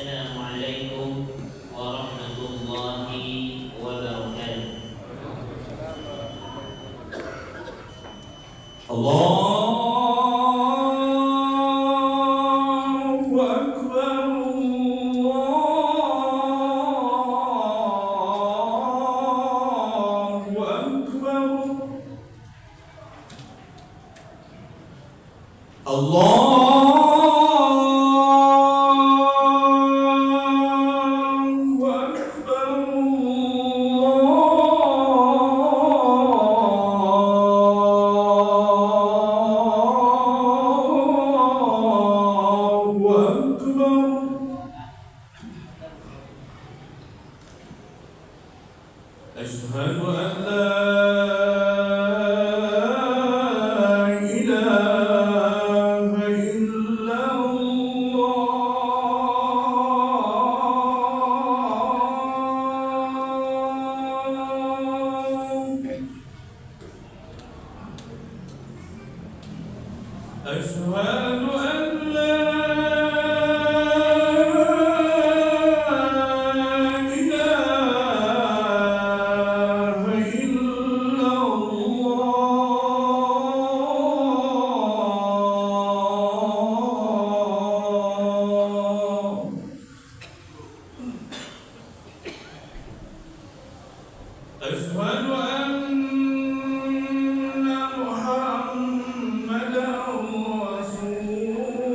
Assalamualaikum warahmatullahi wabarakatuh. Allahu Akbar, Allahu Akbar, Allahu Akbar, Allahu Akbar. أشهد أن لا إله إلا الله. أشهد أن لا إله إلا الله. أشهد أن محمدا رسول الله.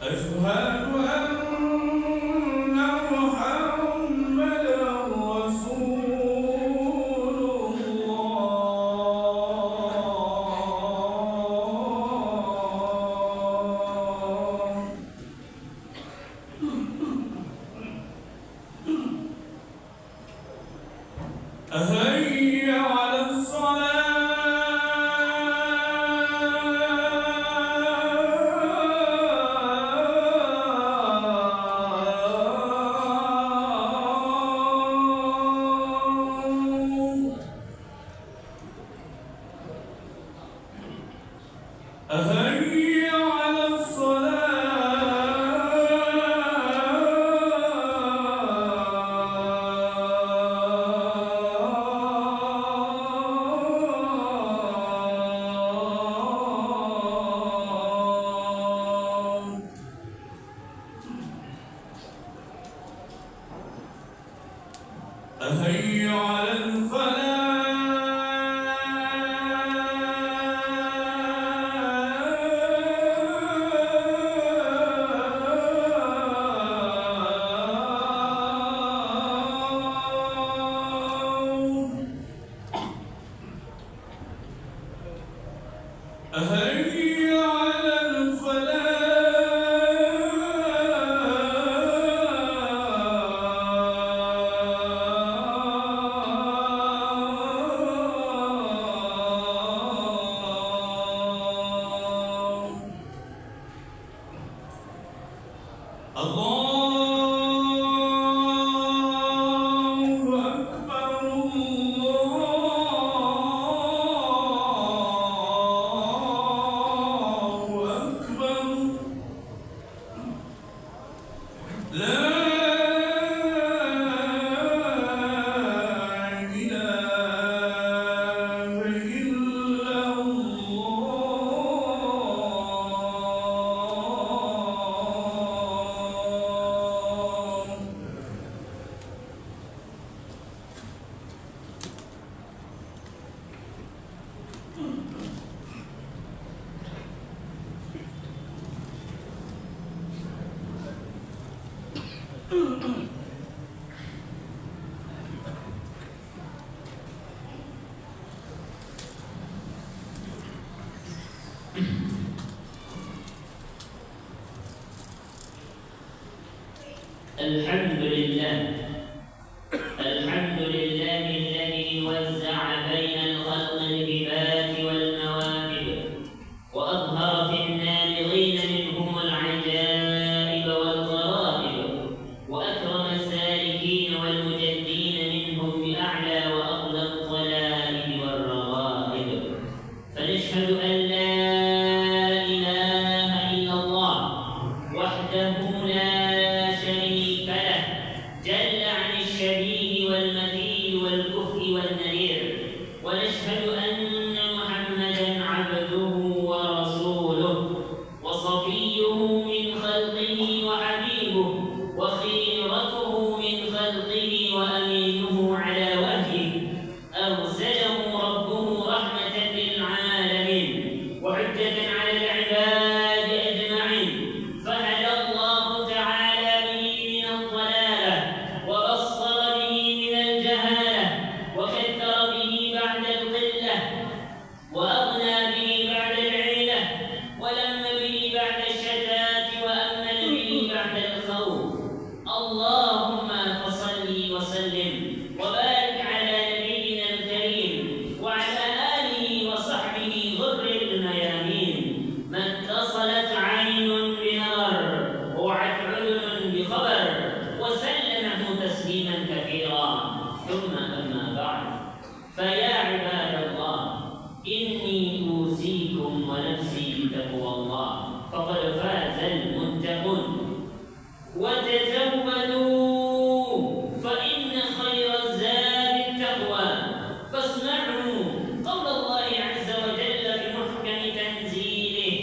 أشهد أن محمدا رسول الله. هيا على الصلاة. هيا على الصلاة. هيا على الفلاح. هيا على الفلاح. الله أكبر، الله أكبر. لا إله إلا الله. الحمد لله الذي وزع بين الخلق الهبات والمواهب وأظهر في النابغين منهم العجائب والغرائب، وأكرم السالكين والمجدين منهم بأعلى وأفضل والمثيل والكفء والنذير، ونشهد أن محمدا عبده ورسوله وصفيه من خلقه وحبيبه وخيرته من خلقه وأمينه على وجهه، أرسله ربه رحمة للعالمين وحجة على العباد أجمعين، فهدى الله تعالى به من الضلالة وبصر به من الجهالة وكثر به بعد القلة وأغنى به بعد العيلة ولم به بعد الشتات وأمن به بعد الخوف. اللهم فصل وسلم وبارك على نبينا الكريم وعلى آله وصحبه غر الميامين، من اتصلت عين بنظر ووعت أذن بخبر وسلمه تسليما كثيرا. ثم أما بعد، فيا عباد الله، إني أوصيكم ونفسي بتقوى الله، فقد فاز المتقون. وتزودوا فإن خير الزاد التقوى، فاسمعوا قول الله عز وجل في محكم تنزيله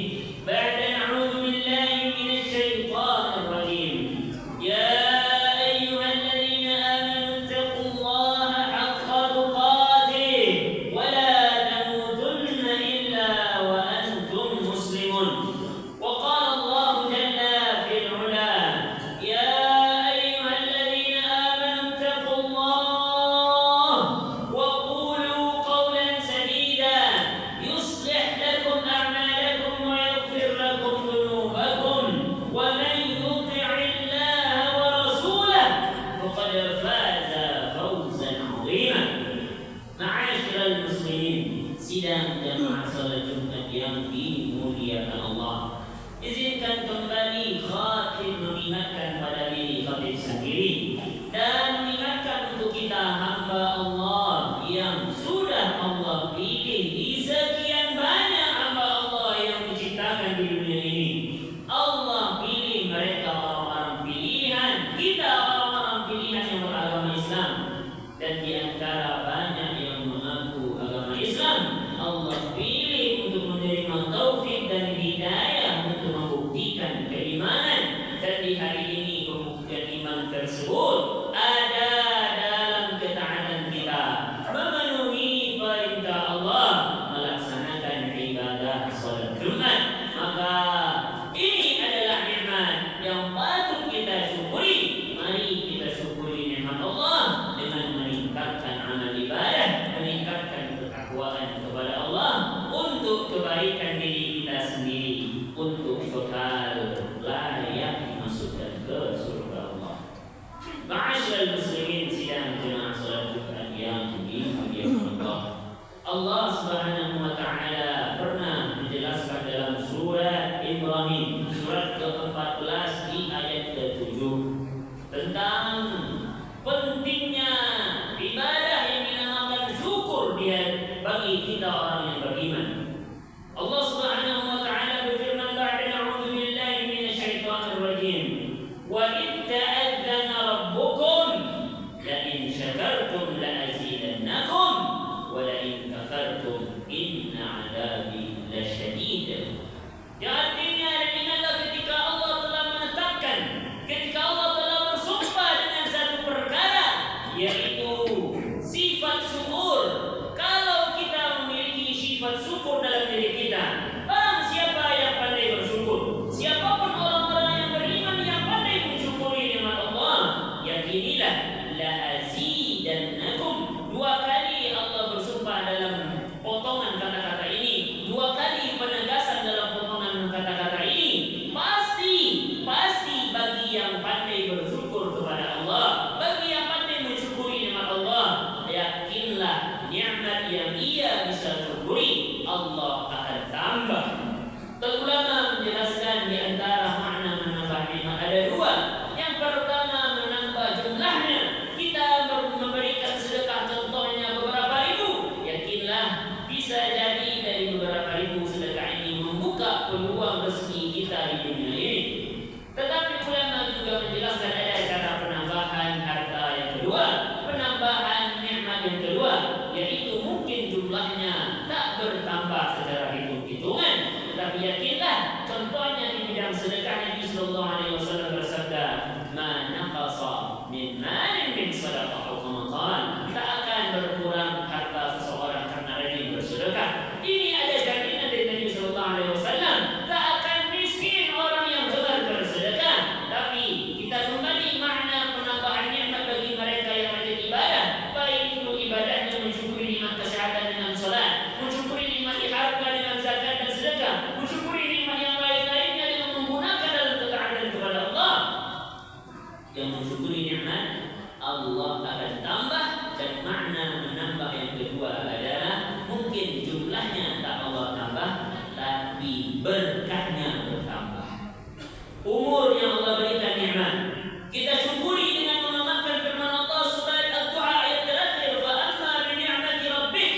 بعد أعوذ بالله من الشيطان الرجيم: يا أيها الذين آمنوا اتقوا الله حق تقاته ولا تموتن إلا وأنتم مسلمون. وقال الله جل في العلا: يا أيها الذين آمنوا اتقوا الله وقولوا قولا سديدا يصلح لكم أعمالكم ويغفر لكم ذنوبكم، ومن يطع الله ورسوله فقد فاز فوزا عظيما. معاشر المسلمين, sidang jamaah salat Jumat yang dimuliakan Allah, izinkan kembali khatib mengingatkan pada diri khatib sendiri dan mengingatkan untuk kita hamba Allah yang sudah Allah pilih di sekian banyak hamba Allah yang diciptakan di dunia ini. Allah pilih mereka orang-orang pilihan, kita orang-orang pilihan yang beragama Islam, dan di antara banyak yang mengaku agama Islam, Allah pilih untuk menerima taufik dan hidayah untuk membuktikan keimanan. Dan di hari ini pembuktian iman tersebut ada dalam ketaatan kita memenuhi perintah Allah, melaksanakan ibadah salat Jumat. Maka ini adalah nikmat yang patut kita syukuri. Mari kita syukuri nikmat Allah dengan meningkatkan amal ibadah, meningkatkan ketakwaan kepada Allah untuk kebaikan diri kita sendiri, untuk bekal layak dimasukkan ke surga Allah. Ma'asyiral muslimin, sidang jemaah salat Jumat yang dimuliakan Allah, Allah Subhanahu wa taala pernah menjelaskan dalam surat Ibrahim surat ke-14 di ayat ke-7 tentang pentingnya ibadah yang dinamakan syukur bagi kita orang yang beriman. Allah Subhanahu wa taala berfirman ba'da a'udzu billahi minasyaitonir rajim: wa id ta'adzana rabbukum la in syakartum la azidannakum wa la in kafartum inna 'adzabi lasyadid. Yang artinya, dan ingatlah ketika Allah telah menetapkan, ketika Allah telah bersumpah dengan satu perkara, yaitu sifat syukur. Kalau kita memiliki sifat syukur dalam diri kita, barang siapa yang pandai bersyukur, siapapun orang-orang yang beriman yang pandai mensyukuri nikmat Allah, yakinilah la azidannakum. Dua kali Allah bersumpah dalam potongan kata-kata ini, dua kali penegasan dalam potongan kata-kata ini. Pasti bagi yang pandai bersyukur kepada Allah, bagi yang pandai mensyukuri nikmat Allah, yakinlah yang kedua, yaitu mungkin jumlahnya tak bertambah secara hitung-hitungan, tetapi yakinlah contohnya di bidang sedekah Nabi sallallahu alaihi wasallam bersabda, "Ma naqasa min malin min sadaqah," tak akan berkurang harta seseorang karena rajin bersedekah. Ini ada jaminan dari Nabi sallallahu alaihi wasallam, tak akan miskin orang yang gemar bersedekah. Tapi kita kembali makna penambahan nikmat bagi mereka yang rajin ibadah, baik itu ibadahnya mensyukuri nikmat kesehatan dengan salat, mensyukuri nikmat harta dengan zakat dan sedekah, mensyukuri nikmat yang lain-lainnya dengan menggunakan dalam ketaatan kepada Allah. Yang mensyukuri nikmat Allah akan tambah, dan makna menambah yang kedua adalah mungkin jumlahnya tak Allah tambah, tapi berkahnya bertambah. Umur yang Allah berikan nikmat, kita syukuri dengan mengamalkan firman Allah surah Al-Duha ayat terakhir, "Fa amma bi ni'mati rabbik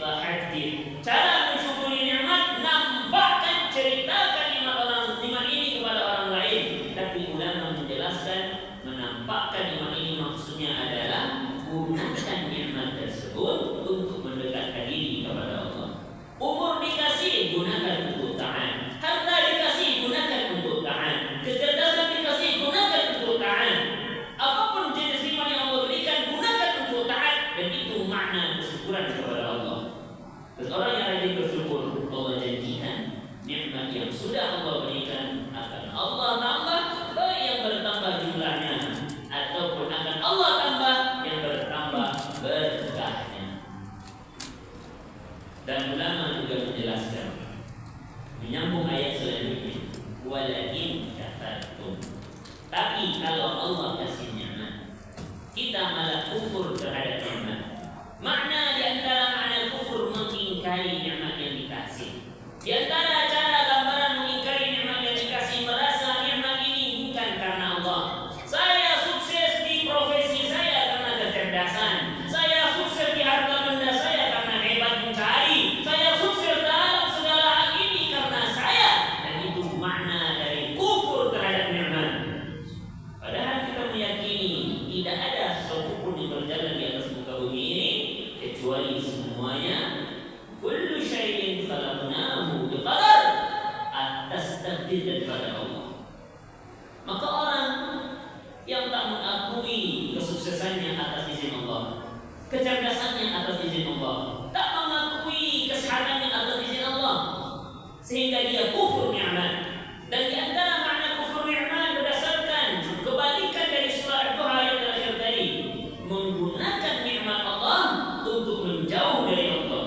fahaddits." Cara mensyukuri nikmat, nampakkan, ceritakan nikmat ini kepada orang lain. Tapi ulama menjelaskan, menampakkan nikmat ini maksudnya adalah gunakan nikmat tersebut untuk mendekatkan diri kepada Allah. Umur dikasih, gunakan untuk taat. Harta dikasih, gunakan untuk taat. Kecerdasan dikasih, gunakan untuk taat. Apapun jenis nikmat yang Allah berikan, gunakan untuk taat. Dan itu makna kesyukuran kepada Allah. Dan orang yang rajin bersyukur, Allah janjikan nikmat yang sudah Allah berikan akan Allah tambah, baik yang bertambah jumlahnya ataupun akan Allah tambah yang bertambah berkahnya. Dan ulama juga menjelaskan, menyambung ayat selanjutnya, "Walakin kafartum." Tapi kalau Allah kasih nikmat, kita malah kufur terhadap nikmat. Makna di antara makna kufur mengingkari nikmat yang dikasih. Di antara cara gambaran mengingkari nikmat yang dikasih, merasa nikmat ini bukan karena Allah. Saya sukses di profesi saya karena kecerdasan. Saya sukses di harta benda saya karena hebat mencari. Saya sukses dalam segala hal ini karena saya. Dan itu makna dari kufur terhadap nikmat. Padahal kita meyakini tidak ada sesuatu pun yang berjalan di atas muka bumi ini kecuali semuanya kullu syai'in khalaqnahu biqadar, atas takdir daripada Allah. Maka orang yang tak mengakui kesuksesannya atas izin Allah, kecerdasannya atas izin Allah, tak mengakui kesehatannya atas izin Allah, sehingga dia kufur nikmat. Dan di antara makna kufur nikmat berdasarkan kebalikan dari surah Al-Duha yang terakhir tadi, menggunakan nikmat Allah untuk menjauh dari Allah.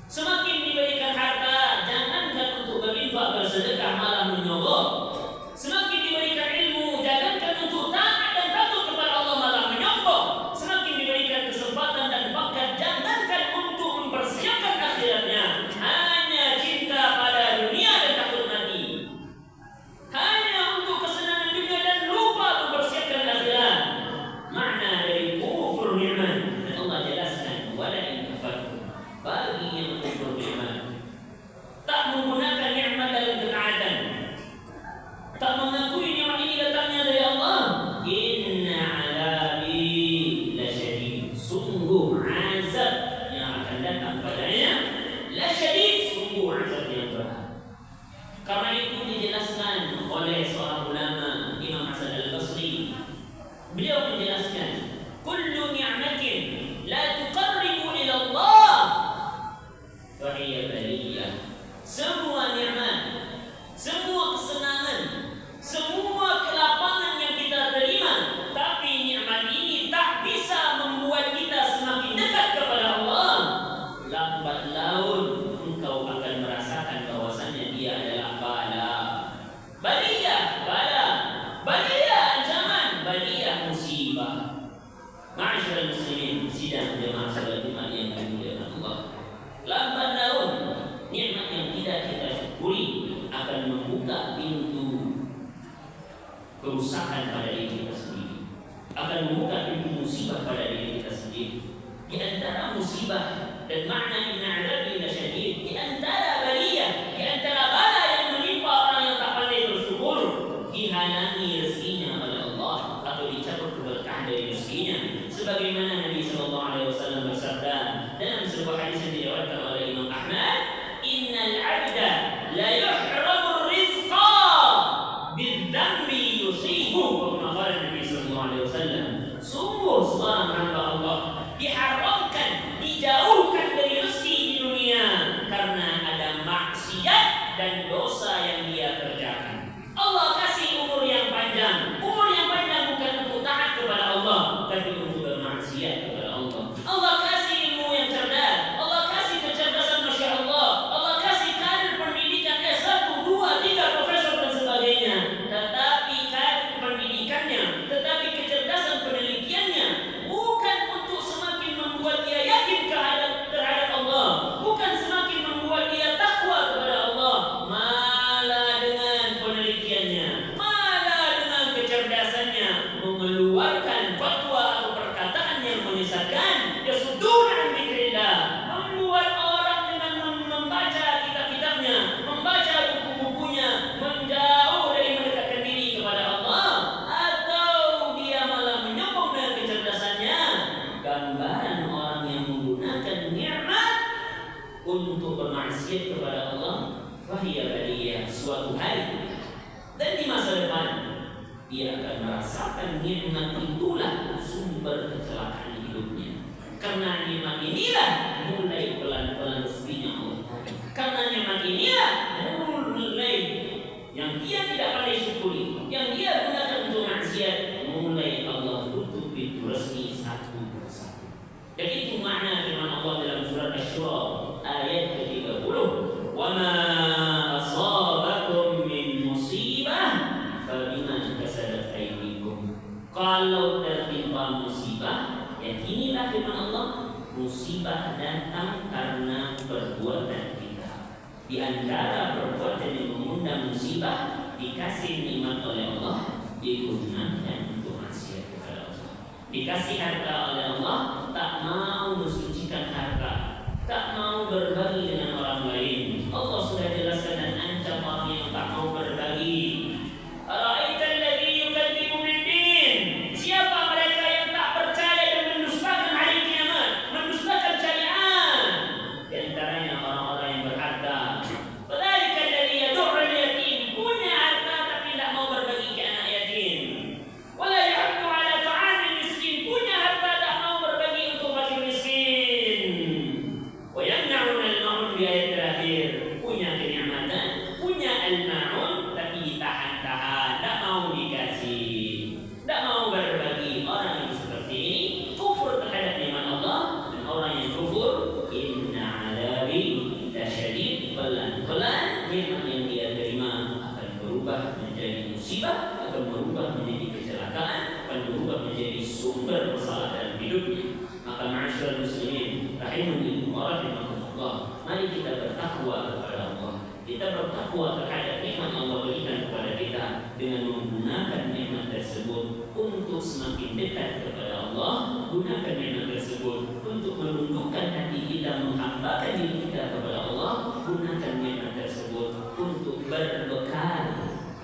Semakin diberikan harta, jangankan untuk berinfak bersedekah, malah menyogok. Semakin diberikan ilmu, jangankan untuk taat dan takut kepada Allah, malah menyombong. Semakin diberikan kesempatan dan bakat, jangankan untuk mempersiapkan akhiratnya, hanya cinta pada dunia dan takut mati. Hanya untuk kesenangan dunia dan lupa mempersiapkan akhirat. Makna dari kufur nikmat. Dan Allah jelaskan, "Wala in kafartum," bagi yang kufur nikmat, tak menggunakan nikmat dalam ketaatan, tak mengakui nikmat ini datangnya dari Allah, "Inna azabi lasyadid." Sungguh azab yang akan datang padanya lasyadid, sungguh azab yang berat. Karena itu dijelaskan oleh seorang ulama, Imam Hasan Al-Basri. Beliau menjelaskan, "Kullu ni'matin la tuqarribu ila Allah fa hiya baliyah." Semua nikmat, semua kesenangan, semua kelapangan yang kita terima, tapi nikmat ini tak bisa membuat kita semakin dekat kepada Allah, lambat laun engkau akan merasakan bahwasannya dia adalah bala. Baliyah, bala. Baliyah ancaman, baliyah musibah. Ma'asyiral muslimin, sidang jemaah salat Jumat yang dimuliakan Allah. Lambat laun nikmat yang tidak kita syukuri akan membuka pintu kerusakan pada diri kita sendiri, akan membuka pintu musibah pada diri kita sendiri. Di antara musibah dan makna inna azabi lasyadid, di antara baliyah, di antara bala yang menimpa orang yang tak pandai bersyukur, dihalangi rezekinya oleh Allah atau dicabut keberkahan dari rezekinya. Sebagaimana Nabi sallallahu alaihi wasallam bersabda dalam sebuah hadis yang diriwayatkan oleh Imam Ahmad, "Innal 'abda la yuhramu rizqa bidzambi yusibuhu." Kama qala Nabi sallallahu alaihi wasallam, sungguh seorang hamba Allah diharamkan, dijauhkan dari rezeki di dunia karena ada maksiat dan dosa yang dia kerjakan. Allah kasih umur yang panjang. Umur yang panjang bukan untuk taat kepada Allah, tapi untuk bermaksiat kepada Allah. Allah kasih ilmu yang cerdas. Allah kasih kecerdasan, Masya Allah. Allah kasih karir pendidikan S1, 2, 3, profesor dan sebagainya. Tetapi karir pendidikannya, tetapi kecerdasan penelitiannya bukan untuk semakin membuat dia yakin terhadap Allah, bukan semakin membuat dia takwa kepada Allah. Malah dengan penelitiannya, malah dengan kecerdasannya mengeluarkan fatwa atau perkataan yang menyesatkan, yasudduna an dzikrillah, membuat orang dengan membaca kitab-kitabnya, membaca buku-bukunya, menjauh dari mendekatkan diri kepada Allah, atau dia malah menyombong dengan kecerdasannya. Gambaran orang yang menggunakan nikmat untuk bermaksiat kepada Allah, fahiya baliyah, suatu hari dan di masa depan dia akan merasakan nikmat itulah sumber kecelakaan hidupnya. Karena nikmat inilah mulai pelan-pelan rezekinya Allah. Karena nikmat inilah mulai yang dia tidak pandai syukuri, yang dia gunakan untuk maksiat, mulai Allah tutup pintu rezeki satu persatu. Dan itu makna firman Allah dalam surat Asy-Syura ayat ke-30, "Wa ma asabakum min musibah fabima kasabat aydikum." Kalau tertimpa musibah, yakinilah firman Allah, musibah datang karena perbuatan kita. Di antara perbuatan yang mengundang musibah, dikasih nikmat oleh Allah, digunakan untuk maksiat kepada Allah. Dikasih harta oleh Allah, tak mau mensucikan harta, tak mau berbagi dengan orang lain. Allah sudah jelaskan dan ancam orang yang tak mau berbagi. Ara'aital ladzi yukadzibu biddin. Siapa mereka yang tak percaya dan mendustakan hari kiamat, mendustakan syariat? Di antaranya orang-orang yang berharta. Fadzalika alladzi yad'ul yatim, punya harta tapi tak mau berbagi ke anak yatim. Wala yahuddu ala ta'amil miskin, punya harta tak mau berbagi untuk fakir miskin. Wa yamna'una al-ma'un bi ayat terakhir, punya kenikmatan, punya al-ma'un tapi ditahan-tahan, tak mau dikasih, tak mau berbagi. Orang yang seperti ini kufur terhadap nikmat Allah, dan orang yang kufur, inna 'adzabi lasyadid, pelan-pelan nikmat yang dia terima akan berubah menjadi musibah, akan berubah menjadi kecelakaan, akan berubah menjadi sumber masalah dalam hidupnya. Maka ma'asyiral muslimin rahimani wa rahimakumullah, mari kita bertakwa kepada Allah. Kita bertakwa terhadap nikmat Allah berikan kepada kita dengan menggunakan nikmat tersebut untuk semakin dekat kepada Allah. Gunakan nikmat tersebut untuk menundukkan hati kita, menghambakan diri kita kepada Allah. Gunakan nikmat tersebut untuk berbekal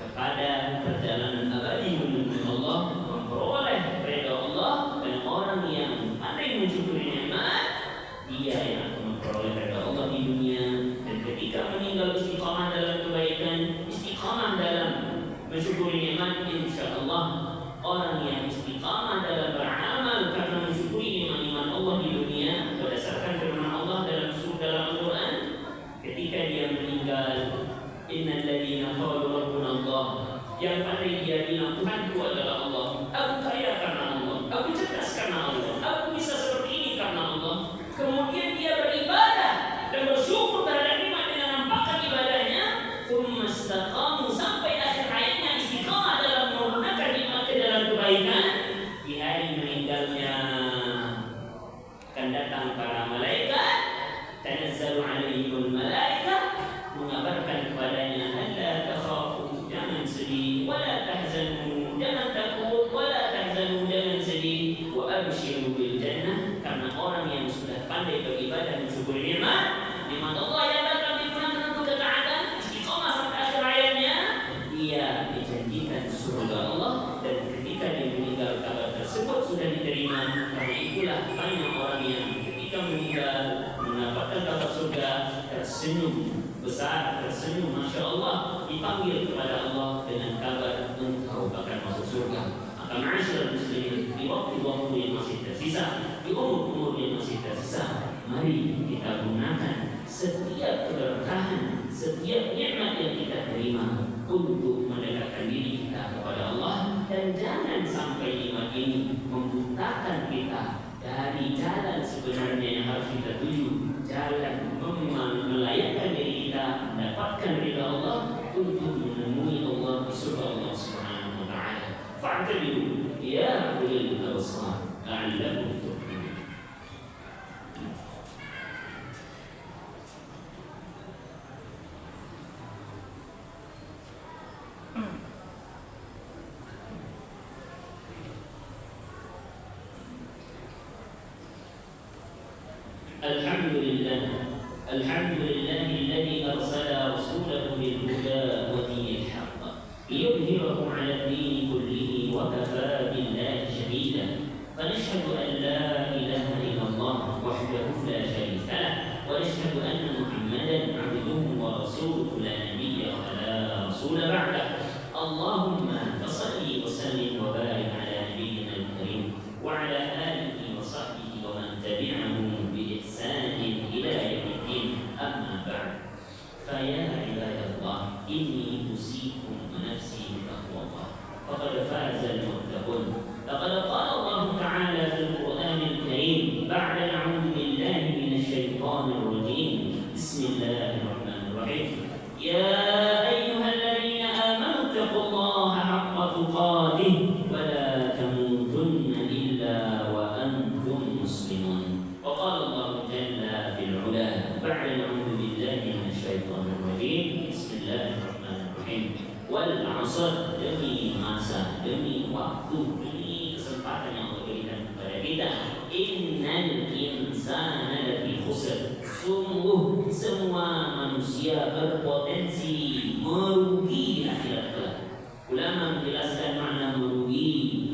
kepada perjalanan abadi menuju Allah, memperoleh ridha Allah. Dan orang yang pandai mensyukuri nikmat, dia yang akan memperoleh ridha Allah di dunia, dan ketika meninggal istiqamah dalam kebaikan, istiqamah dalam mensyukuri nikmat. Insyaallah orang yang istiqamah dalam beramal karena mensyukuri nikmat Allah di dunia berdasarkan firman Allah dalam Al-Quran, ketika dia meninggal, innal ladzina qalu rabbuna Allah, yang pandai dia bilang Tuhanku adalah Allah, aku kaya karena Allah, aku cerdas karena Allah, aku bisa seperti ini karena Allah. Kemudian dia beribadah dan bersyukur terhadap nikmat dengan nampakkan ibadahnya, tsumma istaqamu, sampai akhir hayatnya istiqamah dalam menggunakan nikmat ke dalam kebaikan. Di hari meninggalnya akan datang para malaikat, tanazzalu alaihimul malaikah, mengabarkan kepadanya, alla takhafu, jangan sedih, wala tahzanu, jangan takut, wala tahzanu, jangan sedih, wa abshiru bil jannah, karena orang yang sudah pandai beribadah mensyukuri nikmat Allah yang datang digunakan untuk ketaatan, istiqamah sampai akhir hayatnya, dia dijanjikan surga Allah. Dan ketika dia meninggal, kabar tersebut sudah diterima. Karena itulah banyak orang yang ketika meninggal mendapatkan kabar surga tersenyum besar, tersenyum Masya Allah, dipanggil kepada Allah dengan kabar engkau akan masuk surga. Maka ma'asyiral muslimin, di waktu-waktu yang masih tersisa, di umur-umur yang masih tersisa, mari kita gunakan setiap keberkahan, setiap nikmat yang kita terima untuk mendekatkan diri kita kepada Allah, dan jangan sampai nikmat ini membutakan kita dari jalan sebenarnya yang harus kita tuju, jalan melayakkan diri kita mendapatkan ridha Allah untuk menemui Allah di surga Allah Subhanahu wa taala. Fa'tabiru ya ulil absar la'allakum tuflihun. الحمد لله الذي أرسل رسوله بالهدى ودين الحق ليظهره على الدين كله وكفى بالله شهيدا. فنشهد أن لا إله إلا الله وحده لا شريك له، ونشهد أن محمدا عبده ورسوله لا نبي ولا رسول بعده. اللهم فصل وسلم وبارك على نبينا الكريم وعلى آله وصحبه ومن تبعهم بإحسان إلى يوم الدين. أما بعد، فيا عباد الله، إني أوصيكم ونفسي بتقوى الله، فقد فاز المتقون. لقد قال الله تعالى في القرآن الكريم بعد أعوذ بالله من الشيطان الرجيم، بسم الله الرحمن الرحيم: يا أيها الذين آمنوا اتقوا الله حق تقاته ولا تموتن إلا وأنتم مسلمون. وقال الله جل في العلا بعد أعوذ بالله من الشيطان الرجيم، بسم الله الرحمن الرحيم: والعصر, demi masa, demi waktu, demi kesempatan yang Allah berikan kepada kita. Innal insana lafi khusr, sungguh semua manusia berpotensi merugi di akhirat kelak. Ulama menjelaskan makna merugi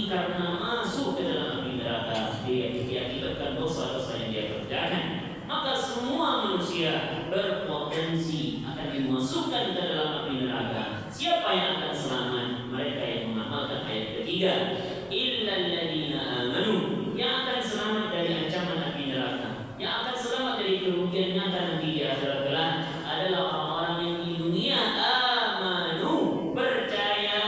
karena masuk ke dalam api neraka, diakibatkan dosa-dosa yang dia kerjakan. Maka semua manusia berpotensi akan dimasukkan ke dalam api neraka. Siapa yang akan selamat? Mereka yang mengamalkan ayat ketiga, illal ladzina amanu, yang akan selamat dari ancaman api neraka, yang akan selamat dari kerugian nyata nanti di akhirat kelak adalah orang-orang yang di dunia amanu, percaya,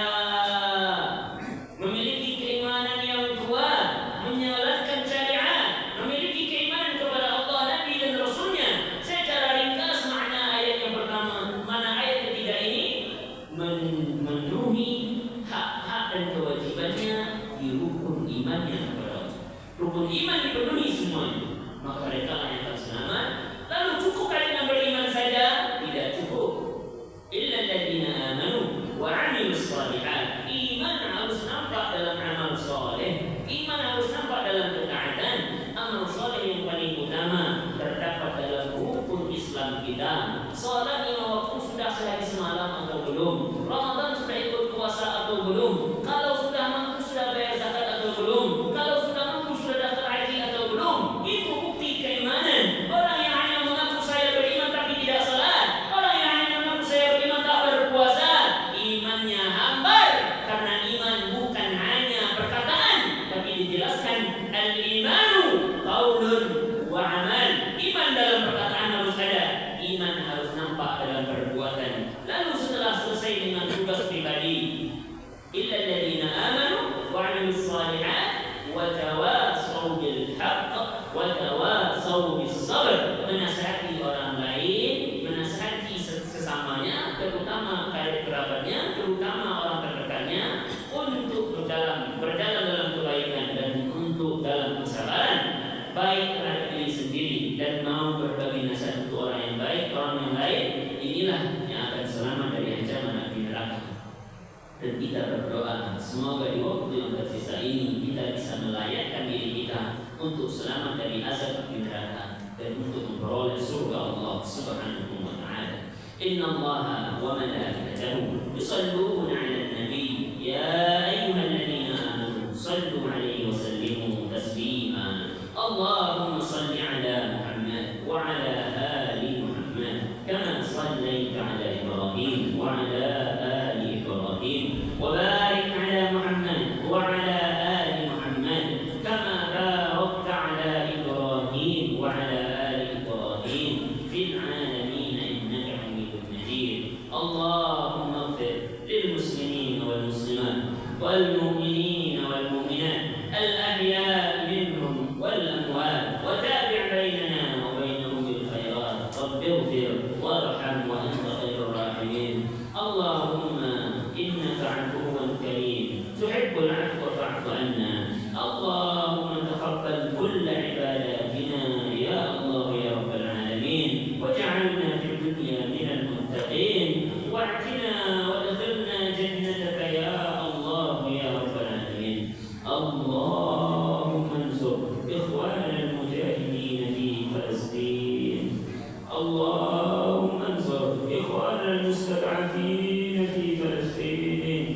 memiliki keimanan yang kuat, menjalankan syariat, memiliki keimanan kepada Allah, Nabi dan Rasulnya. Secara ringkas makna ayat yang pertama, mana ayat ketiga ini memenuhi hak-hak dan kewajibannya di rukun imannya kepada Allah. Rukun iman dipenuhi semuanya, maka mereka lah yang akan selamat. Lalu cukupkah dengan beriman saja? Tidak cukup. Illal ladzina amanu wa 'amilus shalihat. Iman harus nampak dalam amal saleh, iman harus nampak dalam ketaatan. Amal saleh yang paling utama terdapat dalam rukun Islam kita. Salat 5 waktu sudah sehari semalam atau belum? Ramadan sudah ikut puasa atau belum? Kalau sudah mampu sudah bayar zakat atau belum? Kalau sudah mampu sudah daftar haji atau belum? Itu bukti keimanan. Orang yang hanya mengaku saya beriman tapi tidak salat, orang yang hanya mengaku saya beriman tak berpuasa, imannya hambar. Karena iman bukan hanya perkataan, tapi dijelaskan al-imanu qaulun wa amal. Iman dalam perkataan harus ada, iman harus nampak dalam perbuatan. Lalu setelah selesai dengan tugas pribadi, illal ladzina amanu wa 'amilus shalihat wa tawassaw bil haqq wa tawassaw bis sabr, menasihati orang lain, menasihati sesamanya, terutama karib kerabatnya, terutama orang terdekatnya, untuk berjalan dalam kebaikan dan untuk dalam kesabaran, baik terhadap diri sendiri dan mau berbagi nasihat untuk orang yang baik, orang yang lain. Inilah yang akan selamat dari ancaman api neraka. Dan kita berdoa semoga di waktu yang tersisa ini kita bisa melayakkan diri kita untuk selamat dari azab api neraka dan untuk memperoleh surga Allah Subhanahu wa taala. Innallaha wa malaikatahu yusalluna 'alan nabi ya ayyuhalladzina amanu sallu 'alaihi wa sallimu taslima. اللهم صل على محمد وعلى آل محمد كما صليت على إبراهيم وعلى آل إبراهيم وبارك على محمد وعلى آل محمد كما باركت على إبراهيم وعلى آل إبراهيم في العالمين إنك حميد مجيد. اللهم اغفر للمسلمين والمسلمات والمؤمنين والمؤمنات الأحياء منهم والأموات وتابع بيننا وبينهم بالخيرات. رب اغفر وارحم وأنت خير الراحمين. اللهم إنك عفو كريم تحب العفو فاعف عنا. اللهم تقبل كل عباداتنا يا الله يا رب العالمين، واجعلنا في الدنيا من المتقين، واعتنا وادخلنا جنتك يا الله يا رب العالمين. اللهم انصر إخواننا المجاهدين في فلسطين. اللهم انصر إخواننا المستضعفين في فلسطين.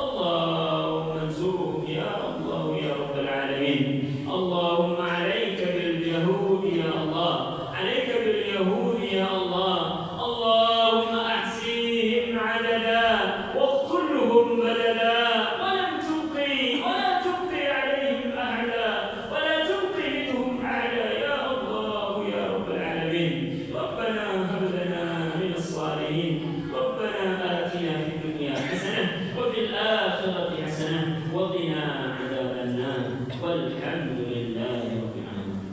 اللهم انصرهم يا الله يا رب العالمين. اللهم عليك باليهود يا الله، عليك باليهود يا الله. اللهم أحصيهم عددا واقتلهم بدلا، ولا تبقي عليهم أحدا، ولا تبقي منهم أحدا يا الله يا رب العالمين. ربنا هب لنا من الصالحين، ربنا آتنا في الدنيا حسنة وفي الآخرة حسنة وقنا عذاب النار، والحمد لله رب العالمين.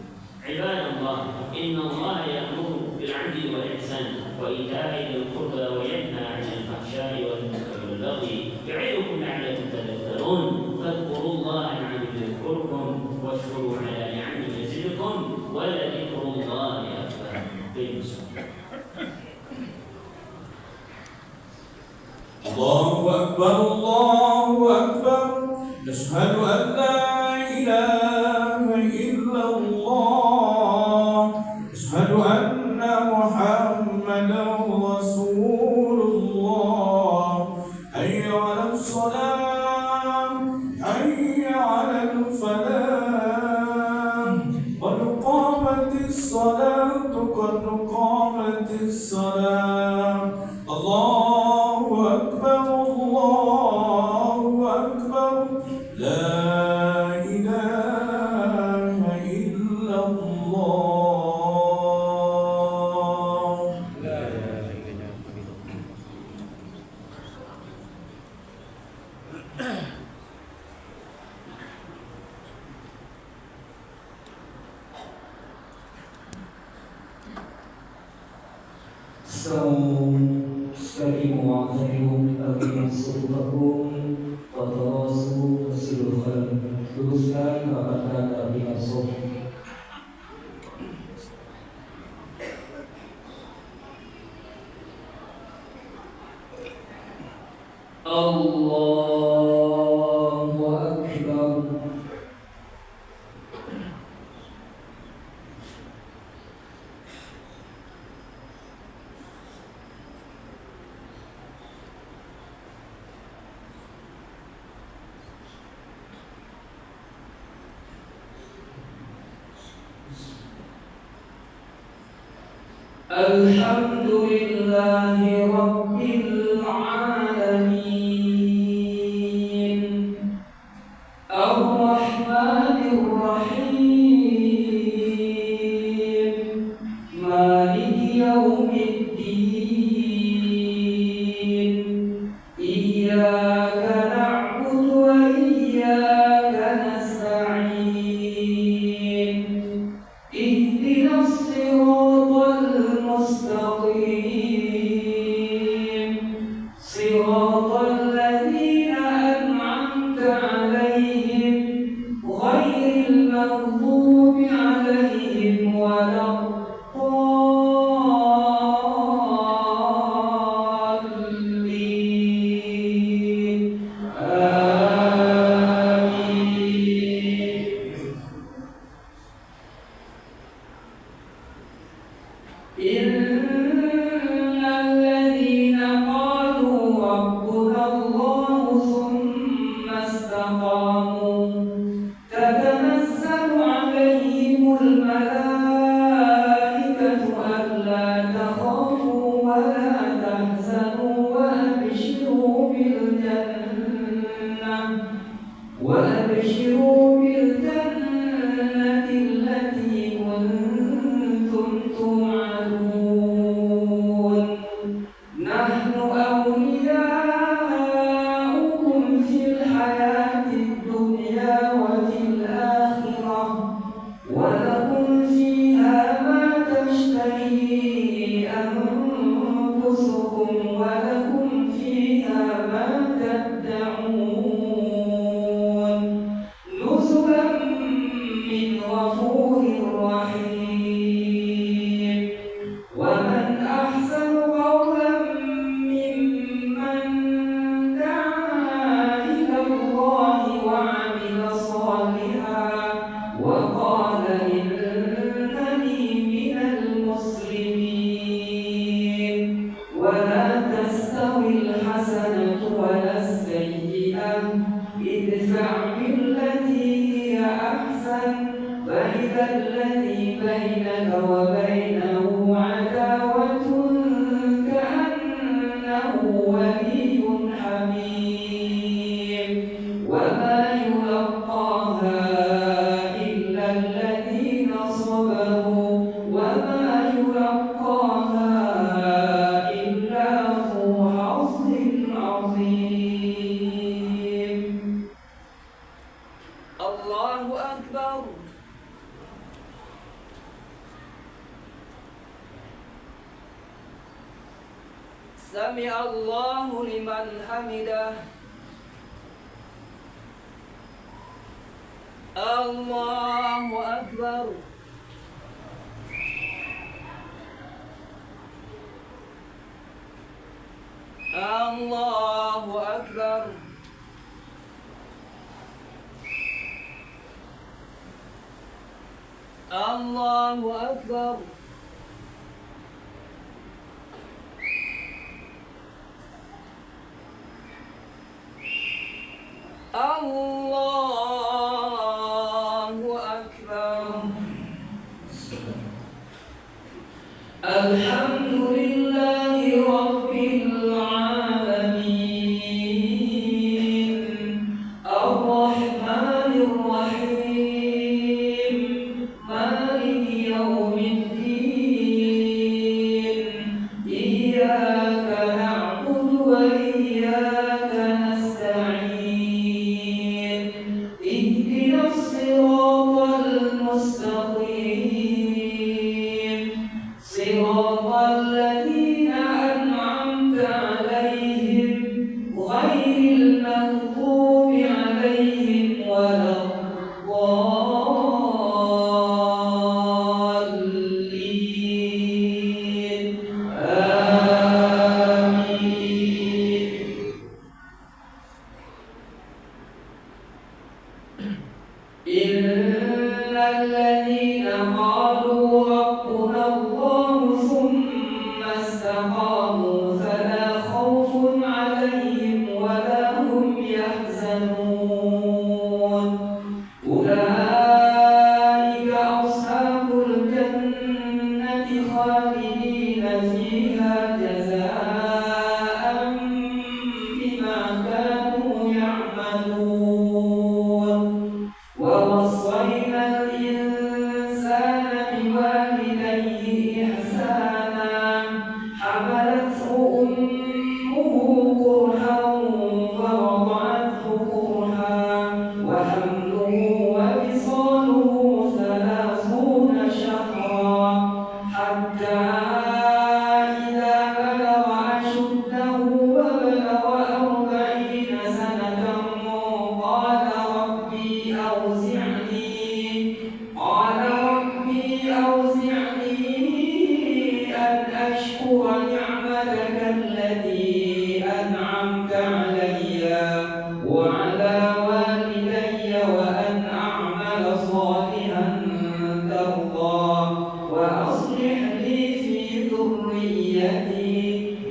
عباد الله، إن الله يأمر بالعدل والإحسان وإيتاء ذي القربى وينهى عن الفحشاء والمنكر والبغي يعظكم لعلكم تذكرون. فاذكروا الله العظيم يذكركم واشكروا على نعمه يزدكم ولذكر الله أكبر. الله أكبر الله أكبر، نشهد أن لا إله إلا الله، نشهد أن محمدا رسول الله. حي على الصلاة، حي على الفلاح، قد قامت الصلاة، قد قامت الصلاة. الله أكبر الله أكبر، لا إله إلا الله. استقيموا واعتدلوا أقيموا صفوفكم وتواصوا وسلوا الخلق. luruskan rapatkan rapikan sof. Allahu Akbar. Alhamdulillahi Rabbil Alamin, Ar-Rahmanir Rahim, Maliki Yawmiddin, Iyyaka na'budu wa iyyaka nasta'in, Ihdinas siratal mustaqim, siratal ladzina an'amta 'alaihim, ghairil maghdubi 'alaihim waladdallin. Amin. Innal ladzina qalu rabbuna Allahu thumma istaqamu tatanazzalu 'alaihimul فإذا الذي بينك وبينه عداوة كأنه ولي حميم وما يلقاها إلا الذين صبروا وما يلقاها إلا ذو حظ عظيم. الله أكبر. سمع الله لمن حمده. الله أكبر. الله أكبر. الله أكبر. الله أكبر. الحمد لله رب العالمين الرحمن الرحيم مالك يوم الدين إياك نعبد وإياك نستعين اهدنا الصراط المستقيم صراط الذين أنعمت عليهم غير المغضوب عليهم ولا الضالين آمين. إن الذين قالوا ربنا الله ثم استقاموا فلا خوف عليهم ولا هم يحزنون أولئك أصحاب الجنة خالدين فيها جزاء بما كانوا يعملون. ووصينا الإنسان بوالديه إحسانا حملته أمه كرها ووضعته كرها وحمله وفصاله 30 شهرا حتى إذا بلغ أشده وبلغ 40 سنة قال ربي أوزعني أن أشكر نعمتك التي أنعمت علي وعلى والدي وأن أعمل صالحا ترضاه وأصلح لي في ذريتي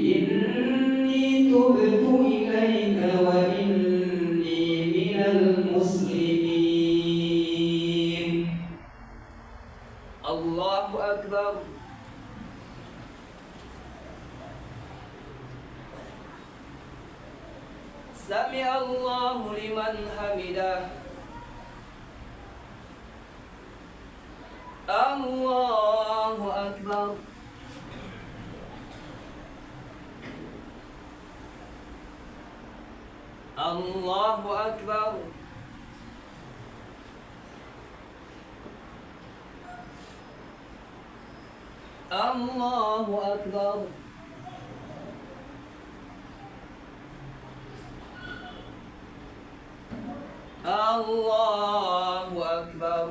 إني تبت إليك وإني من المسلمين. الله أكبر. سمع الله لمن حمده. الله أكبر. الله أكبر. الله أكبر. الله أكبر.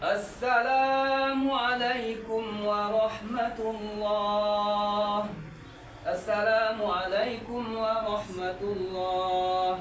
السلام عليكم ورحمة الله. السلام عليكم ورحمة الله.